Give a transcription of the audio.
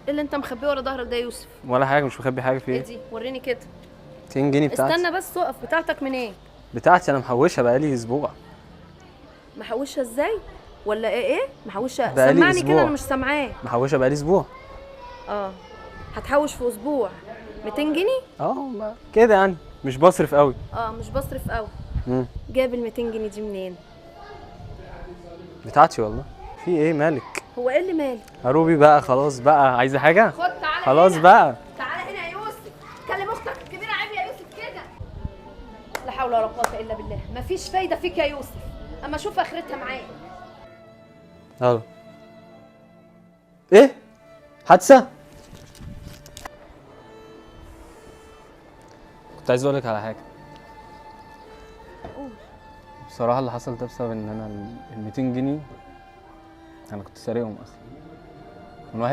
ايه اللي انت مخبيه ورا ظهرك ده يا يوسف؟ ولا حاجه، مش مخبي حاجه في ايه ايه. دي؟ وريني كده. 200 جنيه بتاعتي. استنى بس، اقف. بتاعتك منين؟ بتاعتي انا محوشها بقالي اسبوع. محوشها ازاي؟ ولا ايه محوشها؟ بقالي سمعني كده، اسبوع. انا مش سامعاه. محوشها بقالي اسبوع. اه. هتحوش في اسبوع 200 جنيه؟ كده يعني مش بصرف قوي. اه، مش بصرف قوي. امم جايب ال 200 جنيه دي منين؟ بتاعتي والله. في ايه مالك؟ هو ايه اللي مالك؟ هروبي بقى خلاص بقى، عايزه حاجه؟ خد تعالى خلاص هنا. بقى. تعالى هنا يا يوسف. كلم اختك الكبيره. عيب يا يوسف كده. لا حول ولا قوه الا بالله. مفيش فايده فيك يا يوسف. اما اشوف اخرتها معاك. يلا. ايه؟ حادثه؟ كنت عايز اقول لك على حاجه. قول. بصراحه اللي حصل ده بسبب ان انا ال 200 جنيه انا كنت سارقهم اصلا.